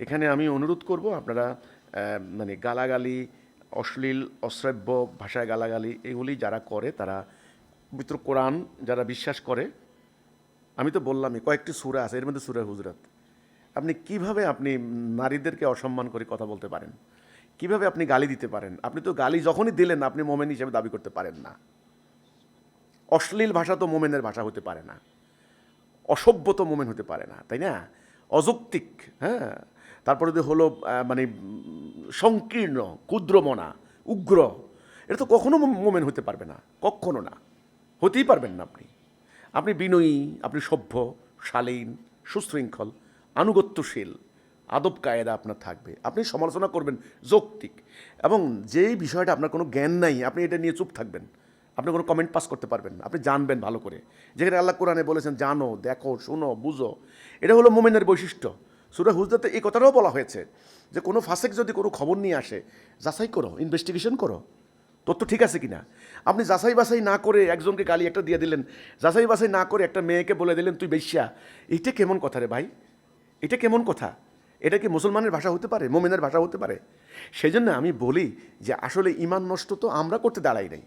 এখানে আমি অনুরোধ করব আপনারা মানে গালাগালি, অশ্লীল অশ্রাব্য ভাষায় গালাগালি এগুলি যারা করে তারা পবিত্র কোরআন যারা বিশ্বাস করে, আমি তো বললামই কয়েকটি সূরা আছে, এর মধ্যে সূরা হুজরাত। আপনি কিভাবে আপনি নারীদেরকে অসম্মান করে কথা বলতে পারেন? কিভাবে আপনি গালি দিতে পারেন? আপনি তো গালি যখনই দিলেন আপনি মোমেন হিসেবে দাবি করতে পারেন না। অশ্লীল ভাষা তো মোমেনের ভাষা হতে পারে না, অসভ্য তো মোমেন হতে পারে না, তাই না? অযৌক্তিক, হ্যাঁ। তারপরে যদি হলো মানে সংকীর্ণ, ক্ষুদ্রমনা, উগ্র, এটা তো কখনো মোমেন হতে পারবে না, কখনো না, হতেই পারবেন না আপনি। আপনি বিনয়ী, আপনি সভ্য, শালীন, সুশৃঙ্খল, আনুগত্যশীল, আদব কায়দা আপনার থাকবে। আপনি সমালোচনা করবেন যৌক্তিক, এবং যেই বিষয়টা আপনার কোনো জ্ঞান নাই আপনি এটা নিয়ে চুপ থাকবেন। আপনি কোনো কমেন্ট পাস করতে পারবেন না, আপনি জানবেন ভালো করে। যেখানে আল্লাহ কোরআনে বলেছেন জানো, দেখো, শোনো, বুঝো, এটা হলো মোমেনের বৈশিষ্ট্য। সূরা হুজরাতে এই কথাটাও বলা হয়েছে যে কোনো ফাসেক যদি কোনো খবর নিয়ে আসে, যাচাই করো, ইনভেস্টিগেশন করো, তথ্য ঠিক আছে কিনা। আপনি যাচাই বাছাই না করে একজনকে গালি একটা দিয়ে দিলেন, যাচাই বাছাই না করে একটা মেয়েকে বলে দিলেন তুই বেশ্যা, এটা কেমন কথা রে ভাই? এটা কেমন কথা? এটা কি মুসলমানের ভাষা হতে পারে, মোমেনের ভাষা হতে পারে? সেই জন্য আমি বলি যে আসলে ঈমান নষ্ট তো আমরা করতে দাঁড়াই নাই।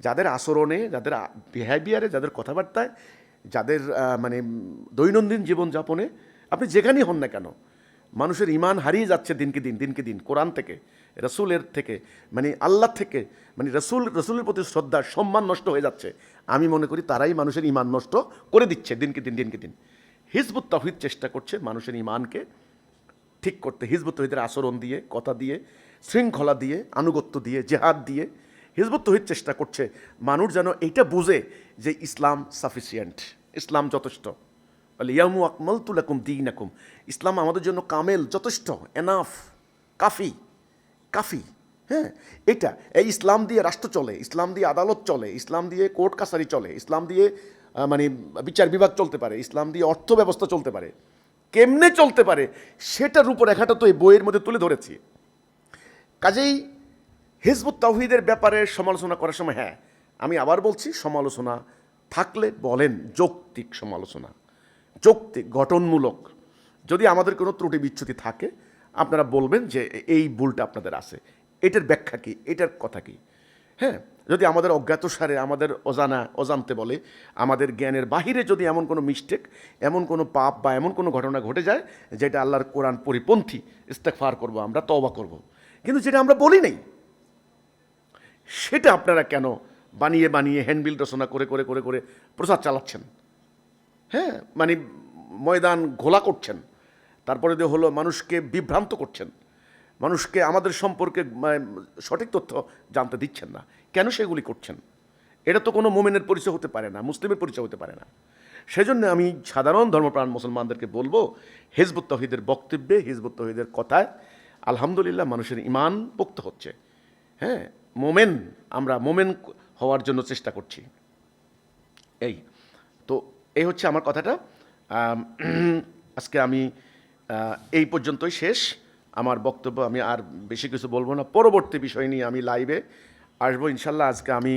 যাদের আচরণে, যাদের বিহেভিয়ারে, যাদের কথাবার্তায়, যাদের মানে দৈনন্দিন জীবনযাপনে, আপনি যেখানেই হন না কেন, মানুষের ঈমান হারিয়ে যাচ্ছে দিনকে দিন, দিনকে দিন। কোরআন থেকে, রসুলের থেকে, মানে আল্লাহ থেকে, মানে রসুলের প্রতি শ্রদ্ধা, সম্মান নষ্ট হয়ে যাচ্ছে। আমি মনে করি তারাই মানুষের ঈমান নষ্ট করে দিচ্ছে দিনকে দিন, দিনকে দিন। হিজবুত তাওহীদ চেষ্টা করছে মানুষের ঈমানকে ঠিক করতে, হিজবুত তাওহীদের আচরণ দিয়ে, কথা দিয়ে, শৃঙ্খলা দিয়ে, আনুগত্য দিয়ে, জেহাদ দিয়ে হিজবুত তাওহীদ চেষ্টা করছে মানুষ যেন এইটা বুঝে যে ইসলাম সাফিসিয়েন্ট, ইসলাম যথেষ্ট। ইয়ামু আকমালতু লাকুম দীনাকুম, ইসলাম আমাদের জন্য কামেল, যথেষ্ট, এনাফ, কাফি, কাফি। হ্যাঁ, এটা এই ইসলাম দিয়ে রাষ্ট্র চলে, ইসলাম দিয়ে আদালত চলে, ইসলাম দিয়ে কোর্ট কাছারি চলে, ইসলাম দিয়ে মানে বিচার বিভাগ চলতে পারে, ইসলাম দিয়ে অর্থ ব্যবস্থা চলতে পারে। কেমনে চলতে পারে সেটার রূপরেখাটা তো এই বইয়ের মধ্যে তুলে ধরেছি। কাজেই হিজবুত তাওহীদের ব্যাপারে সমালোচনা করার সময়, হ্যাঁ আমি আবার বলছি, সমালোচনা থাকলে বলেন, যৌক্তিক সমালোচনা, যৌক্তিক, গঠনমূলক। যদি আমাদের কোনো ত্রুটি বিচ্যুতি থাকে আপনারা বলবেন যে এই ভুলটা আপনাদের আছে, এটার ব্যাখ্যা কী, এটার কথা কী। হ্যাঁ, যদি আমাদের অজ্ঞাতসারে, আমাদের অজান্তে বলে, আমাদের জ্ঞানের বাহিরে যদি এমন কোনো মিস্টেক, এমন কোনো পাপ বা এমন কোনো ঘটনা ঘটে যায় যেটা আল্লাহর কোরআন পরিপন্থী, ইস্তেগফার করব, আমরা তওবা করব। কিন্তু যেটা আমরা বলি নাই সেটা আপনারা কেন বানিয়ে বানিয়ে হ্যান্ডবিল রচনা করে করে করে করে প্রচার চালাচ্ছেন? হ্যাঁ, মানে ময়দান ঘোলা করছেন, তারপরে দিয়ে হলো মানুষকে বিভ্রান্ত করছেন, মানুষকে আমাদের সম্পর্কে সঠিক তথ্য জানতে দিচ্ছেন না। কেন সেগুলি করছেন? এটা তো কোনো মোমেনের পরিচয় হতে পারে না, মুসলিমের পরিচয় হতে পারে না। সেজন্য আমি সাধারণ ধর্মপ্রাণ মুসলমানদেরকে বলবো, হিজবুত তাওহীদের বক্তব্যে, হিজবুত তাওহীদের কথায় আলহামদুলিল্লাহ মানুষের ঈমান পোক্ত হচ্ছে। হ্যাঁ, মোমেন, আমরা মোমেন হওয়ার জন্য চেষ্টা করছি। এই তো, এই হচ্ছে আমার কথাটা। আজকে আমি এই পর্যন্তই শেষ আমার বক্তব্য। আমি আর বেশি কিছু বলবো না, পরবর্তী বিষয় নিয়ে আমি লাইভে আসবো ইনশাল্লাহ। আজকে আমি